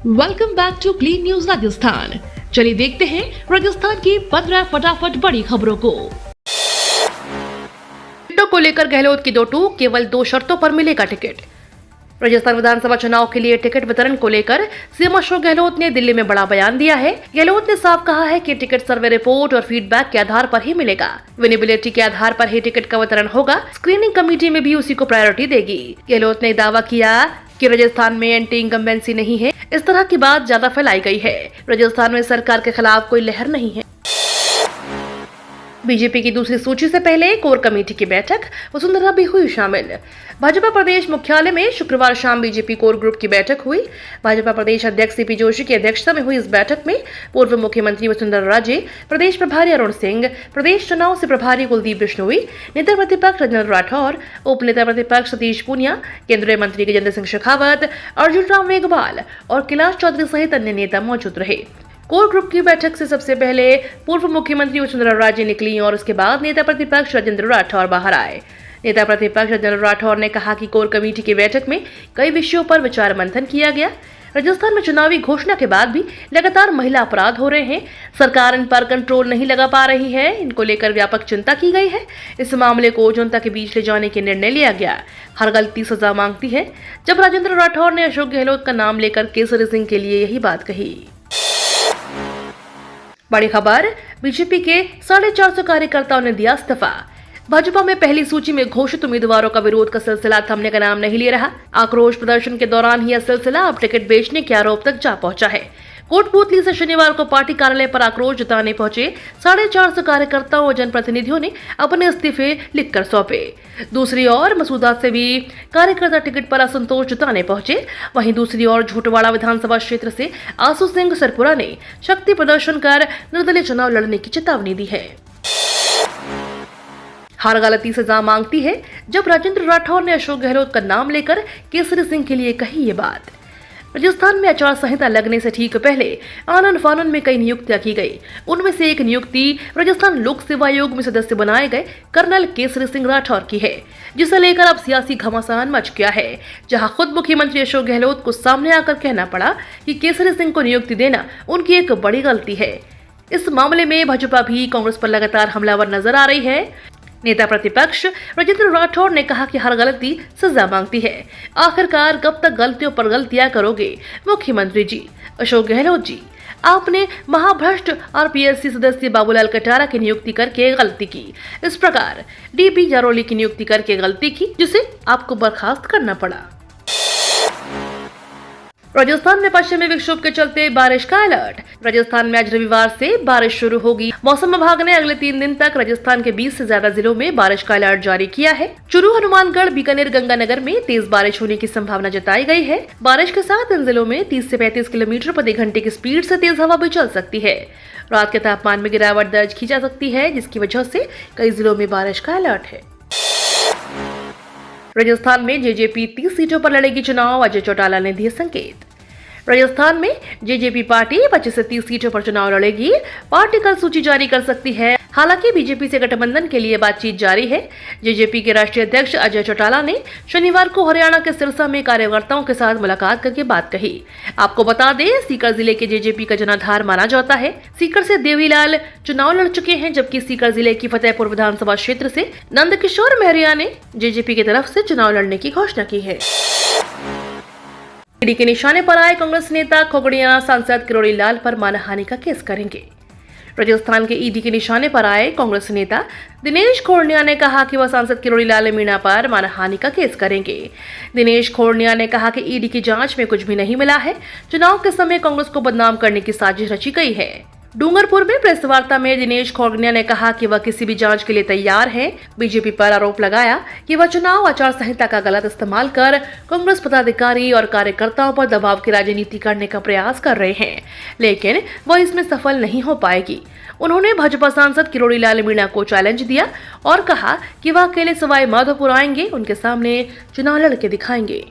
Welcome back to clean news Rajasthan. चलिए देखते हैं राजस्थान की 15 फटाफट बड़ी खबरों को। टिकटों को लेकर गहलोत की दो टूक, केवल 2 शर्तों पर मिलेगा टिकट। राजस्थान विधानसभा चुनाव के लिए टिकट वितरण को लेकर सीएम अशोक गहलोत ने दिल्ली में बड़ा बयान दिया है। गहलोत ने साफ कहा है कि टिकट सर्वे रिपोर्ट और फीडबैक के आधार पर ही मिलेगा। विनेबिलिटी के आधार पर ही टिकट का वितरण होगा। स्क्रीनिंग कमेटी में भी उसी को प्रायोरिटी देगी। गहलोत ने दावा किया कि राजस्थान में एंटी इनकम्बेंसी नहीं है। इस तरह की बात ज्यादा फैलाई गई है। राजस्थान में सरकार के खिलाफ कोई लहर नहीं है। बीजेपी की दूसरी सूची से पहले कोर कमेटी की बैठक, वसुंधरा भी हुई शामिल। भाजपा प्रदेश मुख्यालय में शुक्रवार शाम बीजेपी कोर ग्रुप की बैठक हुई। भाजपा प्रदेश अध्यक्ष सीपी जोशी की अध्यक्षता में हुई इस बैठक में पूर्व मुख्यमंत्री वसुंधरा राजे, प्रदेश प्रभारी अरुण सिंह, प्रदेश चुनाव से प्रभारी कुलदीप बिश्नोई, नेता प्रतिपक्ष राजेंद्र राठौर, उप नेता प्रतिपक्ष सतीश पूनिया, केंद्रीय मंत्री गजेंद्र सिंह शेखावत, अर्जुन राम मेघवाल और कैलाश चौधरी सहित अन्य नेता मौजूद रहे। कोर ग्रुप की बैठक से सबसे पहले पूर्व मुख्यमंत्री वसुंधरा राजे निकली और उसके बाद नेता प्रतिपक्ष राजेंद्र राठौर बाहर आए। नेता प्रतिपक्ष राजेंद्र राठौर ने कहा कि कोर कमेटी की बैठक में कई विषयों पर विचार मंथन किया गया। राजस्थान में चुनावी घोषणा के बाद भी लगातार महिला अपराध हो रहे हैं। सरकार इन पर कंट्रोल नहीं लगा पा रही है। इनको लेकर व्यापक चिंता की गई है। इस मामले को जनता के बीच ले जाने के निर्णय लिया गया। हर गलती सजा मांगती है। जब राजेंद्र राठौर ने अशोक गहलोत का नाम लेकर केसरी सिंह के लिए यही बात कही। बड़ी खबर, बीजेपी के 450 कार्यकर्ताओं ने दिया इस्तीफा। भाजपा में पहली सूची में घोषित उम्मीदवारों का विरोध का सिलसिला थमने का नाम नहीं ले रहा। आक्रोश प्रदर्शन के दौरान ही यह सिलसिला अब टिकट बेचने के आरोप तक जा पहुंचा है। कोटपूतली से शनिवार को पार्टी कार्यालय पर आक्रोश जताने पहुंचे 450 कार्यकर्ताओं और जनप्रतिनिधियों ने अपने इस्तीफे लिखकर सौंपे। दूसरी ओर मसूदा से भी कार्यकर्ता टिकट पर असंतोष जताने पहुंचे। वहीं दूसरी ओर झूटवाड़ा विधानसभा क्षेत्र से आसू सिंह सरपुरा ने शक्ति प्रदर्शन कर निर्दलीय चुनाव लड़ने की चेतावनी दी है। हर गलती सजा मांगती है। जब राजेंद्र राठौर ने अशोक गहलोत का नाम लेकर केसरी सिंह के लिए कही ये बात। राजस्थान में आचार संहिता लगने से ठीक पहले आनन फानन में कई नियुक्तियां की गई। उनमें से एक नियुक्ति राजस्थान लोक सेवा आयोग में सदस्य बनाए गए कर्नल केसरी सिंह राठौर की है, जिसे लेकर अब सियासी घमासान मच गया है। जहां खुद मुख्यमंत्री अशोक गहलोत को सामने आकर कहना पड़ा कि केसरी सिंह को नियुक्ति देना उनकी एक बड़ी गलती है। इस मामले में भाजपा भी कांग्रेस पर लगातार हमलावर नजर आ रही है। नेता प्रतिपक्ष राजेंद्र राठौर ने कहा कि हर गलती सजा मांगती है। आखिरकार कब तक गलतियों पर गलतियां करोगे मुख्यमंत्री जी? अशोक गहलोत जी, आपने महाभ्रष्ट आरपीएससी सदस्य बाबूलाल कटारा की नियुक्ति करके गलती की। इस प्रकार डीपी जारोली की नियुक्ति करके गलती की, जिसे आपको बर्खास्त करना पड़ा। राजस्थान में पश्चिमी विक्षोभ के चलते बारिश का अलर्ट। राजस्थान में आज रविवार से बारिश शुरू होगी। मौसम विभाग ने अगले 3 दिन तक राजस्थान के 20 से ज्यादा जिलों में बारिश का अलर्ट जारी किया है। चूरू, हनुमानगढ़, बीकानेर, गंगानगर में तेज बारिश होने की संभावना जताई गई है। बारिश के साथ इन जिलों में 30 से 35 किलोमीटर प्रति घंटे की स्पीड से तेज हवा भी चल सकती है। रात के तापमान में गिरावट दर्ज की जा सकती है, जिसकी वजह से कई जिलों में बारिश का अलर्ट है। राजस्थान में जेजेपी 30 सीटों पर लड़ेगी चुनाव, अजय चौटाला ने दिए संकेत। राजस्थान में जेजेपी पार्टी 25 से 30 सीटों पर चुनाव लड़ेगी। पार्टी कल सूची जारी कर सकती है। हालांकि बीजेपी से गठबंधन के लिए बातचीत जारी है। जेजेपी के राष्ट्रीय अध्यक्ष अजय चौटाला ने शनिवार को हरियाणा के सिरसा में कार्यकर्ताओं के साथ मुलाकात करके बात कही। आपको बता दें, सीकर जिले के जेजेपी का जनाधार माना जाता है। सीकर से देवीलाल चुनाव लड़ चुके हैं, जबकि सीकर जिले की फतेहपुर विधानसभा क्षेत्र से नंदकिशोर मेहरिया ने जेजेपी की तरफ से चुनाव लड़ने की घोषणा की है। ईडी के निशाने पर आए कांग्रेस नेता खोगड़िया सांसद किरोड़ी लाल पर मानहानि का केस करेंगे। राजस्थान के ईडी के निशाने पर आए कांग्रेस नेता दिनेश खोड़निया ने कहा कि वह सांसद किरोड़ी लाल मीणा पर मानहानि का केस करेंगे। दिनेश खोड़निया ने कहा कि ईडी की जांच में कुछ भी नहीं मिला है। चुनाव के समय कांग्रेस को बदनाम करने की साजिश रची गई है। डूंगरपुर में प्रेस वार्ता में दिनेश खोड़निया ने कहा कि वह किसी भी जांच के लिए तैयार है। बीजेपी पर आरोप लगाया कि वह चुनाव आचार संहिता का गलत इस्तेमाल कर कांग्रेस पदाधिकारी और कार्यकर्ताओं पर दबाव की राजनीति करने का प्रयास कर रहे हैं, लेकिन वह इसमें सफल नहीं हो पाएगी। उन्होंने भाजपा सांसद किरोड़ी लाल मीणा को चैलेंज दिया और कहा कि वह अकेले सवाई माधोपुर आएंगे, उनके सामने चुनाव लड़के दिखाएंगे।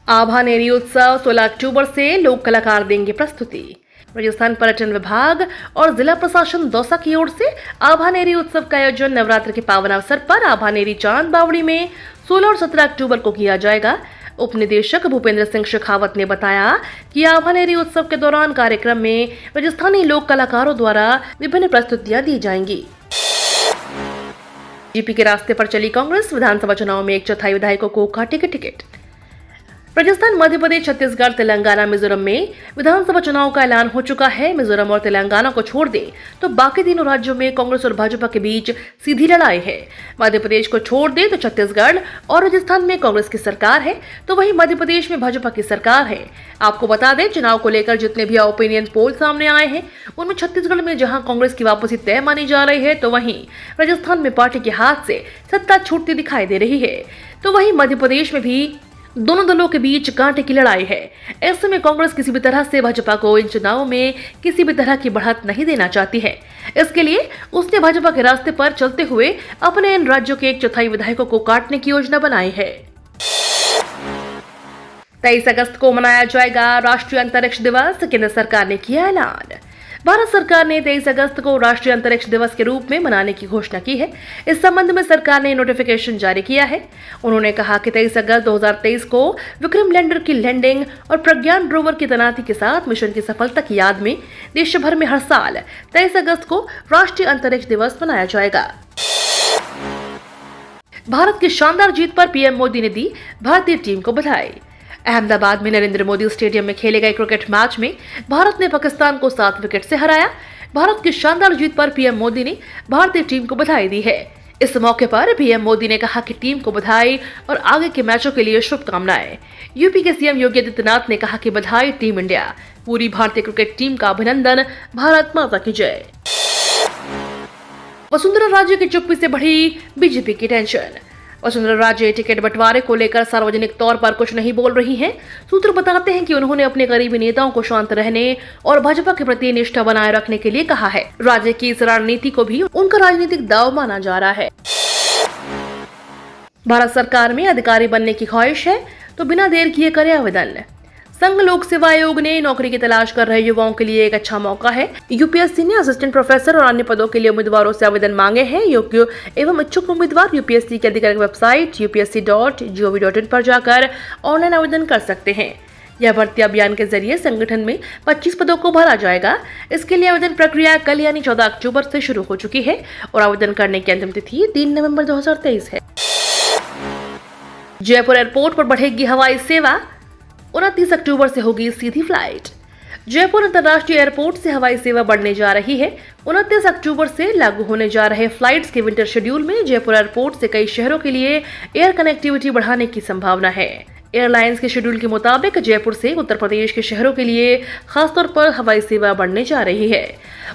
आभानेरी उत्सव 16 अक्टूबर से लोक कलाकार देंगे प्रस्तुति। राजस्थान पर्यटन विभाग और जिला प्रशासन दौसा की ओर से आभानेरी उत्सव का आयोजन नवरात्र के पावन अवसर पर आभानेरी चांद बावड़ी में 16 और 17 अक्टूबर को किया जाएगा। उप निदेशक भूपेंद्र सिंह शेखावत ने बताया कि आभानेरी उत्सव के दौरान कार्यक्रम में राजस्थानी लोक कलाकारों द्वारा विभिन्न प्रस्तुतियां दी जाएंगी। बीजेपी के रास्ते पर चली कांग्रेस, विधानसभा चुनाव में 1/4 विधायकों को काटेगी टिकट। राजस्थान, मध्य प्रदेश, छत्तीसगढ़, तेलंगाना, मिजोरम में विधानसभा चुनाव का ऐलान हो चुका है। मिजोरम और तेलंगाना को छोड़ दें तो बाकी तीनों राज्यों में कांग्रेस और भाजपा के बीच सीधी लड़ाई है। मध्य प्रदेश को छोड़ दें तो छत्तीसगढ़ और राजस्थान में कांग्रेस की सरकार है, तो वहीं मध्य प्रदेश में भाजपा की सरकार है। आपको बता दें, चुनाव को लेकर जितने भी ओपिनियन पोल सामने आए हैं उनमें छत्तीसगढ़ में जहां कांग्रेस की वापसी तय मानी जा रही है, तो वहीं राजस्थान में पार्टी के हाथ से सत्ता छूटती दिखाई दे रही है। तो वहीं मध्य प्रदेश में भी दोनों दलों के बीच कांटे की लड़ाई है। ऐसे में कांग्रेस किसी भी तरह से भाजपा को इन चुनावों में किसी भी तरह की बढ़त नहीं देना चाहती है। इसके लिए उसने भाजपा के रास्ते पर चलते हुए अपने इन राज्यों के 1/4 विधायकों को काटने की योजना बनाई है। 23 अगस्त को मनाया जाएगा राष्ट्रीय अंतरिक्ष दिवस, केंद्र सरकार ने किया ऐलान। भारत सरकार ने 23 अगस्त को राष्ट्रीय अंतरिक्ष दिवस के रूप में मनाने की घोषणा की है। इस संबंध में सरकार ने नोटिफिकेशन जारी किया है। उन्होंने कहा कि 23 अगस्त 2023 को विक्रम लैंडर की लैंडिंग और प्रज्ञान रोवर की तैनाती के साथ मिशन की सफलता की याद में देश भर में हर साल 23 अगस्त को राष्ट्रीय अंतरिक्ष दिवस मनाया जाएगा। भारत की शानदार जीत पर पीएम मोदी ने दी भारतीय टीम को बधाई। अहमदाबाद में नरेंद्र मोदी स्टेडियम में खेले गए क्रिकेट मैच में भारत ने पाकिस्तान को 7 विकेट से हराया। भारत की शानदार जीत पर पीएम मोदी ने भारतीय टीम को बधाई दी है। इस मौके पर पीएम मोदी ने कहा कि टीम को बधाई और आगे के मैचों के लिए शुभकामनाएं। यूपी के सीएम योगी आदित्यनाथ ने कहा कि बधाई टीम इंडिया, पूरी भारतीय क्रिकेट टीम का अभिनंदन, भारत माता की जय। वसुंधरा राजे की चुप्पी से बढ़ी बीजेपी की टेंशन। वसुंधरा राजे टिकट बंटवारे को लेकर सार्वजनिक तौर पर कुछ नहीं बोल रही हैं। सूत्र बताते हैं कि उन्होंने अपने करीबी नेताओं को शांत रहने और भाजपा के प्रति निष्ठा बनाए रखने के लिए कहा है। राजे की इस रणनीति को भी उनका राजनीतिक दांव माना जा रहा है। भारत सरकार में अधिकारी बनने की ख्वाहिश है तो बिना देर किए करें आवेदन। संघ लोक सेवा आयोग ने नौकरी की तलाश कर रहे युवाओं के लिए एक अच्छा मौका है। यूपीएससी ने असिस्टेंट प्रोफेसर और अन्य पदों के लिए उम्मीदवारों से आवेदन मांगे हैं। योग्य एवं इच्छुक उम्मीदवार यूपीएससी की आधिकारिक वेबसाइट upsc.gov.in पर जाकर ऑनलाइन आवेदन कर सकते हैं। यह भर्ती अभियान के जरिए संगठन में 25 पदों को भरा जाएगा। इसके लिए आवेदन प्रक्रिया कल यानी 14 अक्टूबर से शुरू हो चुकी है और आवेदन करने की अंतिम तिथि 3 नवंबर 2023 है। जयपुर एयरपोर्ट पर बढ़ेगी हवाई सेवा, 29 अक्टूबर से होगी सीधी फ्लाइट। जयपुर अंतर्राष्ट्रीय एयरपोर्ट से हवाई सेवा बढ़ने जा रही है। 29 अक्टूबर से लागू होने जा रहे फ्लाइट्स के विंटर शेड्यूल में जयपुर एयरपोर्ट से कई शहरों के लिए एयर कनेक्टिविटी बढ़ाने की संभावना है। एयरलाइंस के शेड्यूल के मुताबिक जयपुर से उत्तर प्रदेश के शहरों के लिए खासतौर पर हवाई सेवा बढ़ने जा रही है।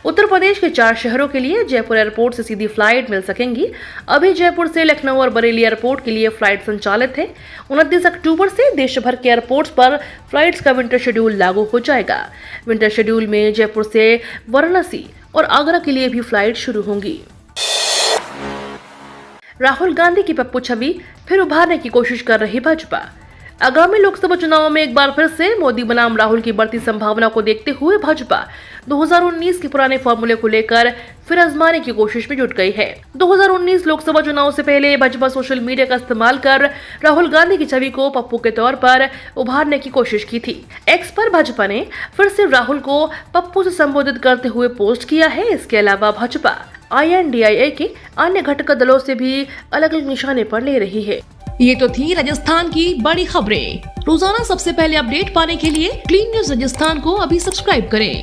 उत्तर प्रदेश के 4 शहरों के लिए जयपुर एयरपोर्ट से सीधी फ्लाइट मिल सकेंगी। अभी जयपुर से लखनऊ और बरेली एयरपोर्ट के लिए फ्लाइट संचालित है। 29 अक्टूबर से देश भर के एयरपोर्ट्स पर फ्लाइट्स का विंटर शेड्यूल लागू हो जाएगा। विंटर शेड्यूल में जयपुर से वाराणसी और आगरा के लिए भी फ्लाइट शुरू होंगी। राहुल गांधी की पप्पू छवि फिर उभारने की कोशिश कर रही भाजपा। आगामी लोकसभा चुनाव में एक बार फिर से मोदी बनाम राहुल की बढ़ती संभावना को देखते हुए भाजपा 2019 के पुराने फॉर्मूले को लेकर फिर आजमाने की कोशिश में जुट गई है। 2019 लोकसभा चुनाव से पहले भाजपा सोशल मीडिया का इस्तेमाल कर राहुल गांधी की छवि को पप्पू के तौर पर उभारने की कोशिश की थी। एक्स पर भाजपा ने फिर से राहुल को पप्पू से संबोधित करते हुए पोस्ट किया है। इसके अलावा भाजपा INDIA के अन्य घटक दलों से भी अलग अलग निशाने पर ले रही है। ये तो थी राजस्थान की बड़ी खबरें। रोजाना सबसे पहले अपडेट पाने के लिए क्लीन न्यूज राजस्थान को अभी सब्सक्राइब करें।